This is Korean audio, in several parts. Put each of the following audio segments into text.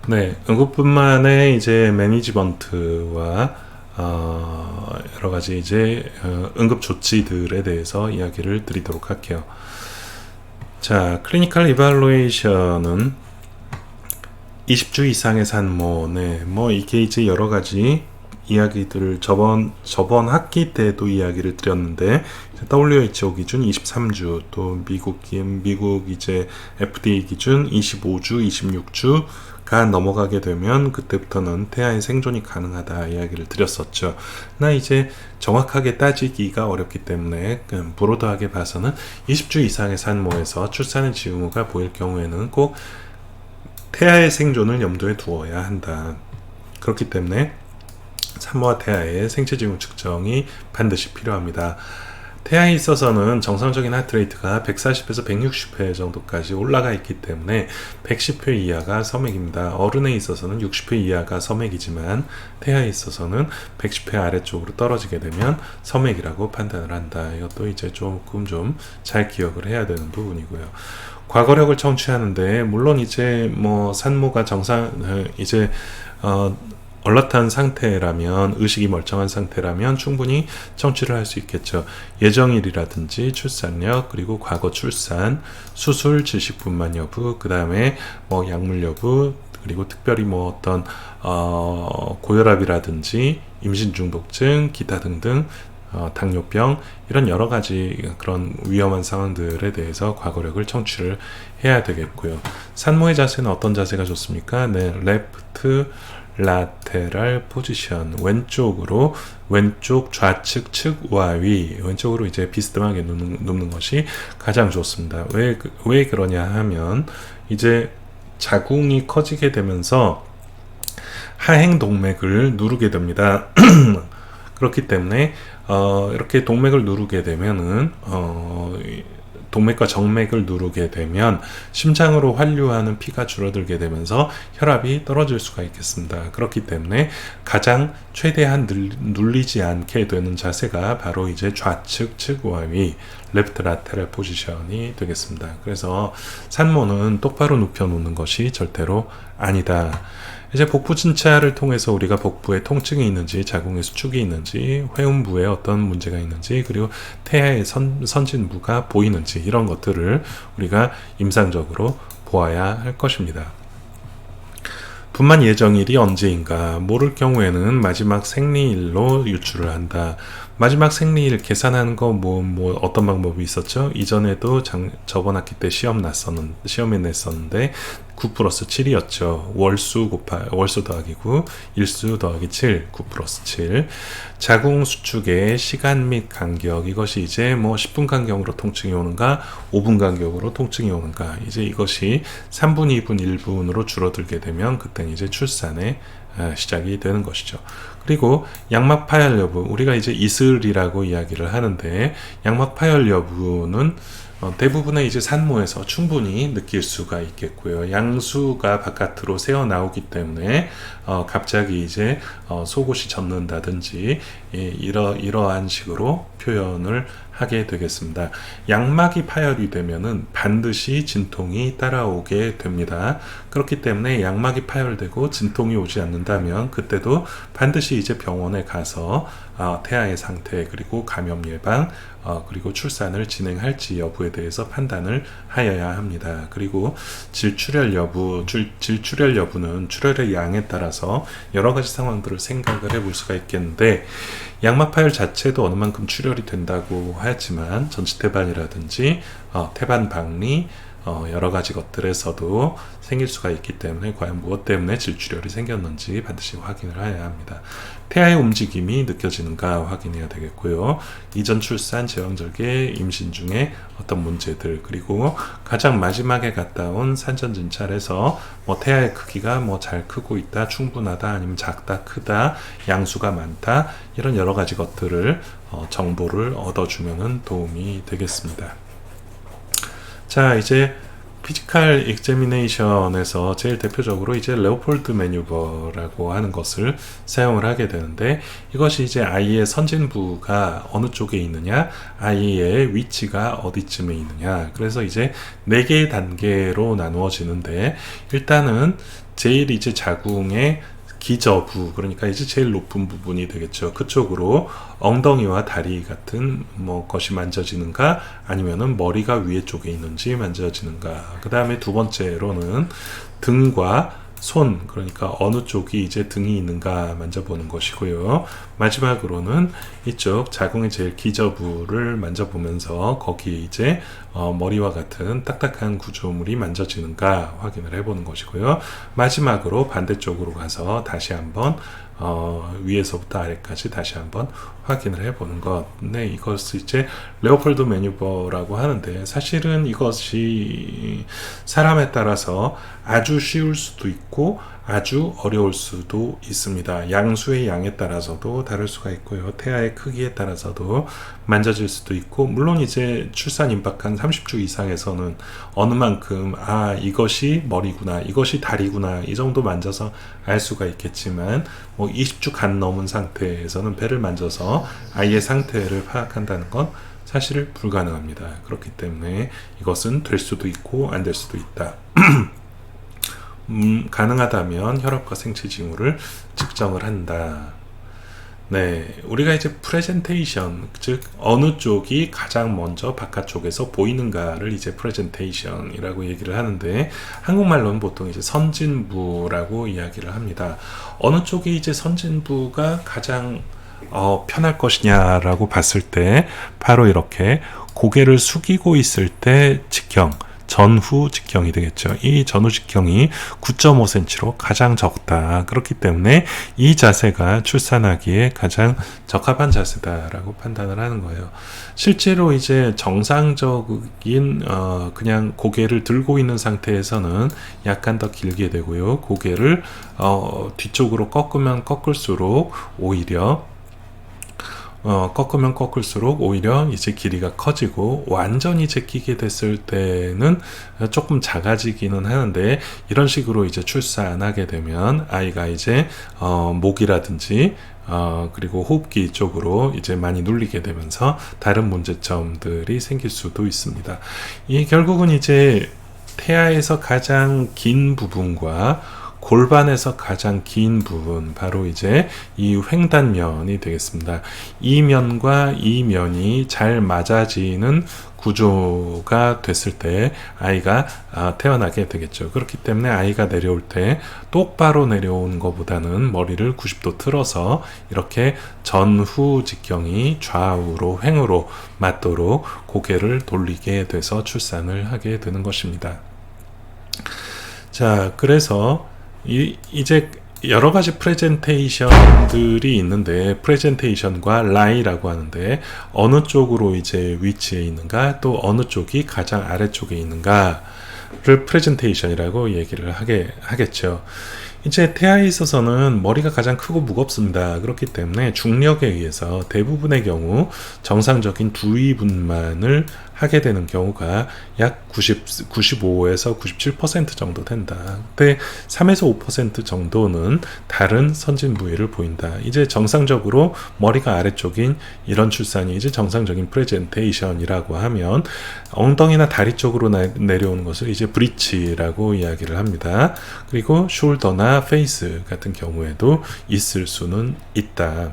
네, 응급분만의 이제 매니지먼트와 여러 가지 이제 응급 조치들에 대해서 이야기를 드리도록 할게요. 자, 클리니컬 이발루에이션은 20주 이상의 산모, 네, 뭐 이게 이제 여러 가지 이야기들을 저번 학기 때도 이야기를 드렸는데 WHO 기준 23주, 또 미국 이제 FDA 기준 25주, 26주가 넘어가게 되면 그때부터는 태아의 생존이 가능하다 이야기를 드렸었죠. 나 이제 정확하게 따지기가 어렵기 때문에 브로드하게 봐서는 20주 이상의 산모에서 출산의 징후가 보일 경우에는 꼭 태아의 생존을 염두에 두어야 한다. 그렇기 때문에 산모와 태아의 생체 징후 측정이 반드시 필요합니다. 태아에 있어서는 정상적인 하트레이트가 140에서 160회 정도까지 올라가 있기 때문에 110회 이하가 섬액입니다. 어른에 있어서는 60회 이하가 섬액이지만 태아에 있어서는 110회 아래쪽으로 떨어지게 되면 섬액이라고 판단을 한다. 이것도 이제 조금 좀 잘 기억을 해야 되는 부분이고요. 과거력을 청취하는데 물론 이제 뭐 산모가 이제 얼라탄 상태라면, 의식이 멀쩡한 상태라면 충분히 청취를 할 수 있겠죠. 예정일이라든지 출산력, 그리고 과거 출산, 수술, 질식분만 여부, 그 다음에 뭐 약물 여부, 그리고 특별히 뭐 어떤 고혈압이라든지 임신 중독증, 기타 등등, 당뇨병, 이런 여러 가지 그런 위험한 상황들에 대해서 과거력을 청취를 해야 되겠고요. 산모의 자세는 어떤 자세가 좋습니까? 네, 레프트 라테랄 포지션, 왼쪽 좌측 측 우하위, 왼쪽으로 이제 비스듬하게 눕는 것이 가장 좋습니다. 왜 그러냐 하면 이제 자궁이 커지게 되면서 하행 동맥을 누르게 됩니다. 그렇기 때문에 이렇게 동맥을 누르게 되면은 동맥과 정맥을 누르게 되면 심장으로 환류하는 피가 줄어들게 되면서 혈압이 떨어질 수가 있겠습니다. 그렇기 때문에 가장 최대한 눌리지 않게 되는 자세가 바로 이제 좌측 측우하위 레프트 라테럴 포지션이 되겠습니다. 그래서 산모는 똑바로 눕혀 놓는 것이 절대로 아니다. 이제 복부 진찰을 통해서 우리가 복부에 통증이 있는지, 자궁에 수축이 있는지, 회음부에 어떤 문제가 있는지, 그리고 태아의 선진부가 보이는지, 이런 것들을 우리가 임상적으로 보아야 할 것입니다. 분만 예정일이 언제인가 모를 경우에는 마지막 생리일로 유출을 한다. 마지막 생리일 계산하는 거 어떤 방법이 있었죠? 이전에도 저번 학기 때 시험에 냈었는데 9 플러스 7이었죠. 월수 더하기 9, 일수 더하기 7, 9 플러스 7. 자궁 수축의 시간 및 간격, 이것이 이제 뭐 10분 간격으로 통증이 오는가, 5분 간격으로 통증이 오는가, 이제 이것이 3분, 2분, 1분으로 줄어들게 되면 그때는 이제 출산의 시작이 되는 것이죠. 그리고 양막 파열 여부, 우리가 이제 이슬이라고 이야기를 하는데 양막 파열 여부는 대부분의 이제 산모에서 충분히 느낄 수가 있겠고요. 양수가 바깥으로 새어 나오기 때문에 갑자기 이제 속옷이 젖는다든지 이러한 식으로 표현을 하게 되겠습니다. 양막이 파열이 되면은 반드시 진통이 따라오게 됩니다. 그렇기 때문에 양막이 파열되고 진통이 오지 않는다면 그때도 반드시 이제 병원에 가서 태아의 상태, 그리고 감염 예방, 그리고 출산을 진행할지 여부에 대해서 판단을 하여야 합니다. 그리고 질출혈 여부는 출혈의 양에 따라서 여러 가지 상황들을 생각을 해볼 수가 있겠는데, 양막 파열 자체도 어느 만큼 출혈이 된다고 하지만 전치태반이라든지 태반 박리, 여러 가지 것들에서도 생길 수가 있기 때문에 과연 무엇 때문에 질출혈이 생겼는지 반드시 확인을 해야 합니다. 태아의 움직임이 느껴지는가 확인해야 되겠고요. 이전 출산, 제왕절개, 임신 중에 어떤 문제들, 그리고 가장 마지막에 갔다 온 산전 진찰에서 태아의 크기가 잘 크고 있다, 충분하다, 아니면 작다, 크다, 양수가 많다, 이런 여러 가지 것들을 정보를 얻어주면 도움이 되겠습니다. 자, 이제 피지컬 익제미네이션에서 제일 대표적으로 이제 레오폴드 매뉴버라고 하는 것을 사용을 하게 되는데, 이것이 이제 아이의 선진부가 어느 쪽에 있느냐, 아이의 위치가 어디쯤에 있느냐, 그래서 이제 4개의 단계로 나누어지는데, 일단은 제일 이제 자궁의 기저부, 그러니까 이제 제일 높은 부분이 되겠죠. 그쪽으로 엉덩이와 다리 같은 것이 만져지는가, 아니면은 머리가 위에 쪽에 있는지 만져지는가. 그 다음에 두 번째로는 등과 손, 그러니까 어느 쪽이 이제 등이 있는가 만져보는 것이고요. 마지막으로는 이쪽 자궁의 제일 기저부를 만져보면서 거기에 이제 머리와 같은 딱딱한 구조물이 만져지는가 확인을 해보는 것이고요. 마지막으로 반대쪽으로 가서 다시 한번 위에서부터 아래까지 다시 한번 확인을 해보는 것. 네, 이것을 이제 레오폴드 매뉴버라고 하는데, 사실은 이것이 사람에 따라서 아주 쉬울 수도 있고 아주 어려울 수도 있습니다. 양수의 양에 따라서도 다를 수가 있고요. 태아의 크기에 따라서도 만져질 수도 있고, 물론 이제 출산 임박한 30주 이상에서는 어느 만큼 이것이 머리구나, 이것이 다리구나, 이 정도 만져서 알 수가 있겠지만, 20주 간 넘은 상태에서는 배를 만져서 아이의 상태를 파악한다는 건 사실 불가능합니다. 그렇기 때문에 이것은 될 수도 있고 안 될 수도 있다. 가능하다면 혈압과 생체 징후를 측정을 한다. 네, 우리가 이제 프레젠테이션, 즉 어느 쪽이 가장 먼저 바깥쪽에서 보이는가를 이제 프레젠테이션이라고 얘기를 하는데, 한국말로는 보통 이제 선진부라고 이야기를 합니다. 어느 쪽이 이제 선진부가 가장 편할 것이냐라고 봤을 때, 바로 이렇게 고개를 숙이고 있을 때 직경, 전후 직경이 되겠죠. 이 전후 직경이 9.5cm로 가장 적다. 그렇기 때문에 이 자세가 출산하기에 가장 적합한 자세다라고 판단을 하는 거예요. 실제로 이제 정상적인 그냥 고개를 들고 있는 상태에서는 약간 더 길게 되고요. 고개를 뒤쪽으로 꺾으면 꺾을수록 오히려 꺾으면 꺾을수록 오히려 이제 길이가 커지고, 완전히 제끼게 됐을 때는 조금 작아지기는 하는데, 이런 식으로 이제 출산하게 되면 아이가 이제 목이라든지 그리고 호흡기 쪽으로 이제 많이 눌리게 되면서 다른 문제점들이 생길 수도 있습니다. 이 결국은 이제 태아에서 가장 긴 부분과 골반에서 가장 긴 부분, 바로 이제 이 횡단면이 되겠습니다. 이 면과 이 면이 잘 맞아지는 구조가 됐을 때 아이가 태어나게 되겠죠. 그렇기 때문에 아이가 내려올 때 똑바로 내려오는 것보다는 머리를 90도 틀어서 이렇게 전후 직경이 좌우로 횡으로 맞도록 고개를 돌리게 돼서 출산을 하게 되는 것입니다. 자, 그래서 이제 여러 가지 프레젠테이션들이 있는데, 프레젠테이션과 라이라고 하는데, 어느 쪽으로 이제 위치해 있는가, 또 어느 쪽이 가장 아래쪽에 있는가를 프레젠테이션이라고 얘기를 하겠죠. 이제 태아에 있어서는 머리가 가장 크고 무겁습니다. 그렇기 때문에 중력에 의해서 대부분의 경우 정상적인 두위분만을 하게 되는 경우가 약 95에서 97% 정도 된다. 근데 3에서 5% 정도는 다른 선진 부위를 보인다. 이제 정상적으로 머리가 아래쪽인 이런 출산이 이제 정상적인 프레젠테이션이라고 하면, 엉덩이나 다리 쪽으로 내려오는 것을 이제 브리치라고 이야기를 합니다. 그리고 숄더나 페이스 같은 경우에도 있을 수는 있다.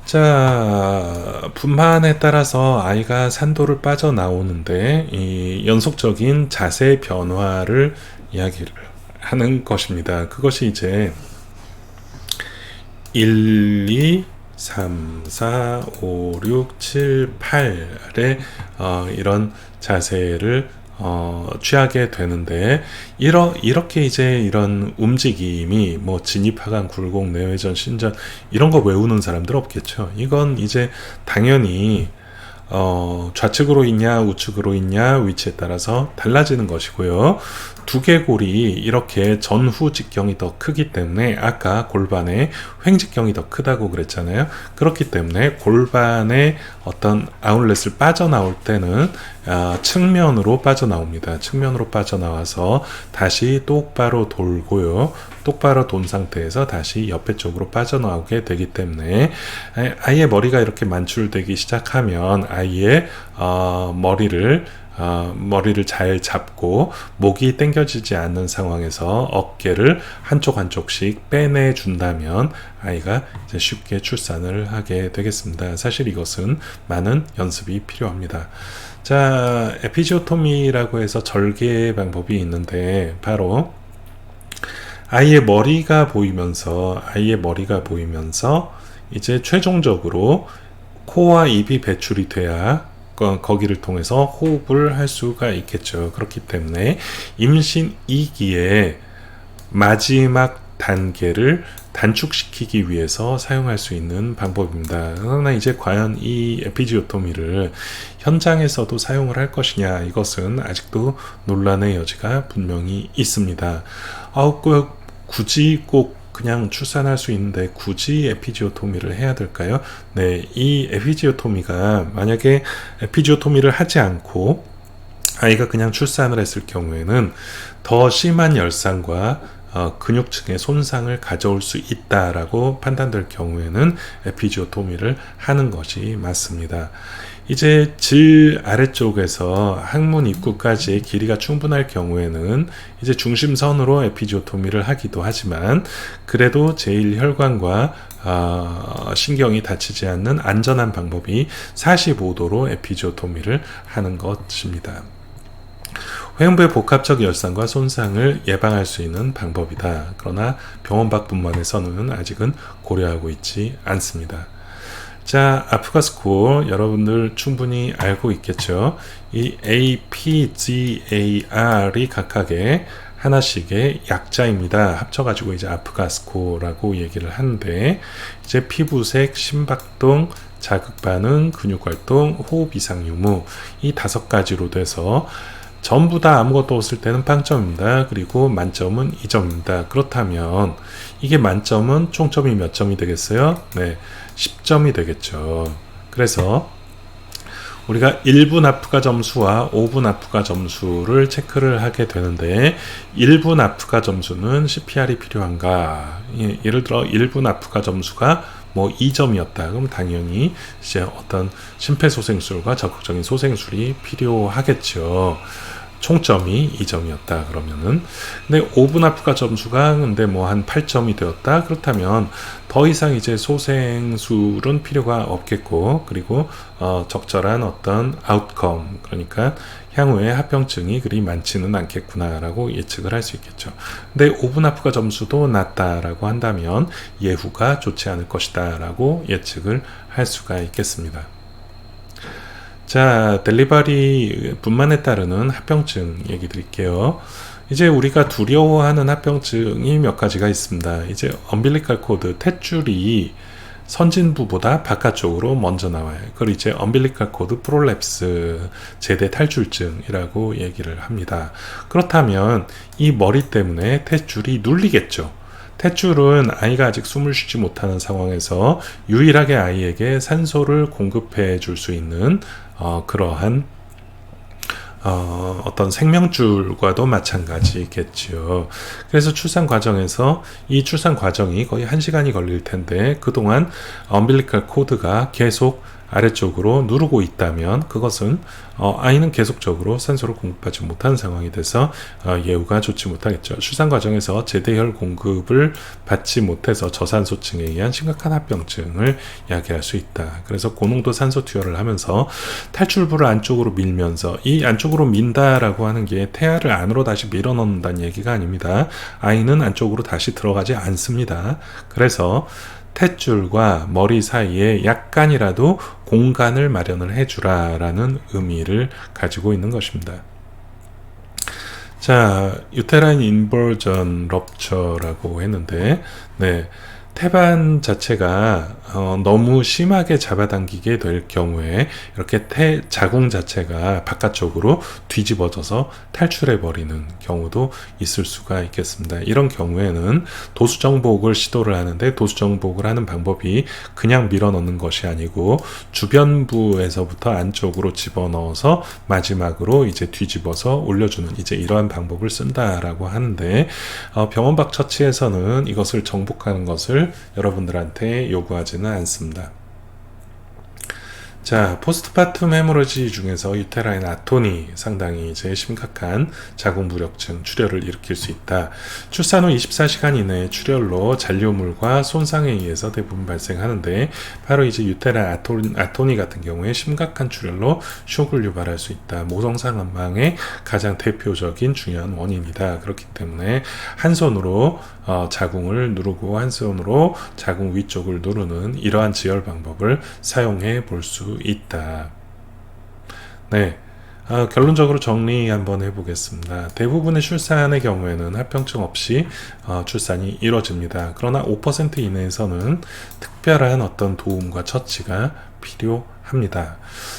자, 분만에 따라서 아이가 산도를 빠져나오는데, 이 연속적인 자세 변화를 이야기를 하는 것입니다. 그것이 이제 1, 2, 3, 4, 5, 6, 7, 8의 이런 자세를 취하게 되는데, 이렇게 이제 이런 움직임이 진입하강, 굴곡, 내외전, 신전 이런 거 외우는 사람들 없겠죠. 이건 이제 당연히 좌측으로 있냐 우측으로 있냐 위치에 따라서 달라지는 것이고요. 두개골이 이렇게 전후 직경이 더 크기 때문에 아까 골반의 횡직경이 더 크다고 그랬잖아요. 그렇기 때문에 골반의 어떤 아웃렛을 빠져나올 때는 측면으로 빠져나옵니다. 측면으로 빠져나와서 다시 똑바로 돌고요. 똑바로 돈 상태에서 다시 옆에 쪽으로 빠져나오게 되기 때문에 아이의 머리가 이렇게 만출되기 시작하면 아이의 머리를 잘 잡고 목이 당겨지지 않는 상황에서 어깨를 한쪽씩 빼내 준다면 아이가 이제 쉽게 출산을 하게 되겠습니다. 사실 이것은 많은 연습이 필요합니다. 자, 에피지오토미라고 해서 절개 방법이 있는데 바로 아이의 머리가 보이면서 이제 최종적으로 코와 입이 배출이 돼야 거기를 통해서 호흡을 할 수가 있겠죠. 그렇기 때문에 임신 2기의 마지막 단계를 단축시키기 위해서 사용할 수 있는 방법입니다. 그러나 이제 과연 이 에피지오토미를 현장에서도 사용을 할 것이냐, 이것은 아직도 논란의 여지가 분명히 있습니다. 굳이 꼭 그냥 출산할 수 있는데 굳이 에피지오토미를 해야 될까요? 네, 이 에피지오토미가 만약에 에피지오토미를 하지 않고 아이가 그냥 출산을 했을 경우에는 더 심한 열상과 근육층의 손상을 가져올 수 있다라고 판단될 경우에는 에피지오토미를 하는 것이 맞습니다. 이제 질 아래쪽에서 항문 입구까지의 길이가 충분할 경우에는 이제 중심선으로 에피지오토미를 하기도 하지만 그래도 제1혈관과 신경이 다치지 않는 안전한 방법이 45도로 에피지오토미를 하는 것입니다. 회음부의 복합적 열상과 손상을 예방할 수 있는 방법이다. 그러나 병원 밖 분만에서는 아직은 고려하고 있지 않습니다. 자, 아프가스코 여러분들 충분히 알고 있겠죠. 이 A, P, G, A, R이 각각의 하나씩의 약자입니다. 합쳐가지고 이제 아프가스코라고 얘기를 하는데 이제 피부색, 심박동, 자극반응, 근육활동, 호흡 이상 유무 이 5가지로 돼서 전부 다 아무것도 없을 때는 빵점입니다. 그리고 만점은 2점입니다. 그렇다면 이게 만점은 총점이 몇 점이 되겠어요? 네, 10점이 되겠죠. 그래서 우리가 1분 아프가 점수와 5분 아프가 점수를 체크를 하게 되는데 1분 아프가 점수는 CPR이 필요한가? 예를 들어 1분 아프가 점수가 뭐 2점이었다. 그럼 당연히 이제 어떤 심폐소생술과 적극적인 소생술이 필요하겠죠. 총점이 2점이었다 그러면은. 근데 5분 아프가 점수가 근데 뭐 한 8점이 되었다. 그렇다면 더 이상 이제 소생술은 필요가 없겠고, 그리고 적절한 어떤 아웃컴, 그러니까 향후에 합병증이 그리 많지는 않겠구나라고 예측을 할 수 있겠죠. 근데 5분 아프가 점수도 낮다라고 한다면 예후가 좋지 않을 것이다 라고 예측을 할 수가 있겠습니다. 자, 델리버리 분만에 따르는 합병증 얘기 드릴게요. 이제 우리가 두려워하는 합병증이 몇 가지가 있습니다. 이제 엄빌리컬 코드, 탯줄이 선진부보다 바깥쪽으로 먼저 나와요. 그걸 이제 엄빌리컬 코드 프롤랩스, 제대 탈출증이라고 얘기를 합니다. 그렇다면 이 머리 때문에 탯줄이 눌리겠죠. 탯줄은 아이가 아직 숨을 쉬지 못하는 상황에서 유일하게 아이에게 산소를 공급해 줄 수 있는 그러한 어떤 생명줄과도 마찬가지겠죠. 그래서 출산 과정에서 이 출산 과정이 거의 1시간이 걸릴 텐데 그동안 엄빌리컬 코드가 계속 아래쪽으로 누르고 있다면 그것은 아이는 계속적으로 산소를 공급하지 못하는 상황이 돼서 예후가 좋지 못하겠죠. 출산 과정에서 제대혈 공급을 받지 못해서 저산소증에 의한 심각한 합병증을 야기할 수 있다. 그래서 고농도 산소 투여를 하면서 탈출부를 안쪽으로 밀면서, 이 안쪽으로 민다라고 하는 게 태아를 안으로 다시 밀어넣는다는 얘기가 아닙니다. 아이는 안쪽으로 다시 들어가지 않습니다. 그래서 탯줄과 머리 사이에 약간이라도 공간을 마련을 해주라라는 의미를 가지고 있는 것입니다. 자, 유테라인 인버전 럽처라고 했는데, 네, 태반 자체가 너무 심하게 잡아당기게 될 경우에 이렇게 자궁 자체가 바깥쪽으로 뒤집어져서 탈출해 버리는 경우도 있을 수가 있겠습니다. 이런 경우에는 도수정복을 시도를 하는데, 도수정복을 하는 방법이 그냥 밀어넣는 것이 아니고 주변부에서부터 안쪽으로 집어넣어서 마지막으로 이제 뒤집어서 올려주는, 이제 이러한 방법을 쓴다라고 하는데, 병원 밖 처치에서는 이것을 정복하는 것을 여러분들한테 요구하지는 않습니다. 자, 포스트파툼 헤모로지 중에서 유테라인 아토니, 상당히 이제 심각한 자궁부력증, 출혈을 일으킬 수 있다. 출산 후 24시간 이내에 출혈로 잔류물과 손상에 의해서 대부분 발생하는데, 바로 이제 유테라인 아토니 같은 경우에 심각한 출혈로 쇼크를 유발할 수 있다. 모성상망의 가장 대표적인 중요한 원인이다. 그렇기 때문에 한 손으로 자궁을 누르고 한 손으로 자궁 위쪽을 누르는 이러한 지혈 방법을 사용해 볼 수 있다. 네. 결론적으로 정리 한번 해보겠습니다. 대부분의 출산의 경우에는 합병증 없이 출산이 이루어집니다. 그러나 5% 이내에서는 특별한 어떤 도움과 처치가 필요합니다.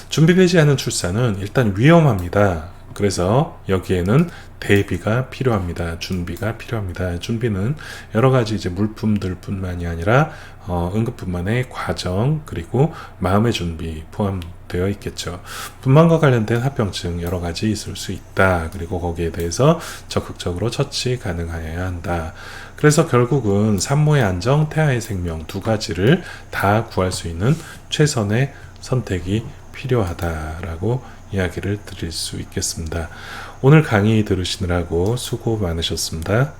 준비되지 않은 출산은 일단 위험합니다. 그래서 여기에는 대비가 필요합니다. 준비가 필요합니다. 준비는 여러 가지 이제 물품들 뿐만이 아니라 응급분만의 과정, 그리고 마음의 준비 포함되어 있겠죠. 분만과 관련된 합병증 여러 가지 있을 수 있다. 그리고 거기에 대해서 적극적으로 처치 가능해야 한다. 그래서 결국은 산모의 안정, 태아의 생명 두 가지를 다 구할 수 있는 최선의 선택이 필요하다라고 이야기를 드릴 수 있겠습니다. 오늘 강의 들으시느라고 수고 많으셨습니다.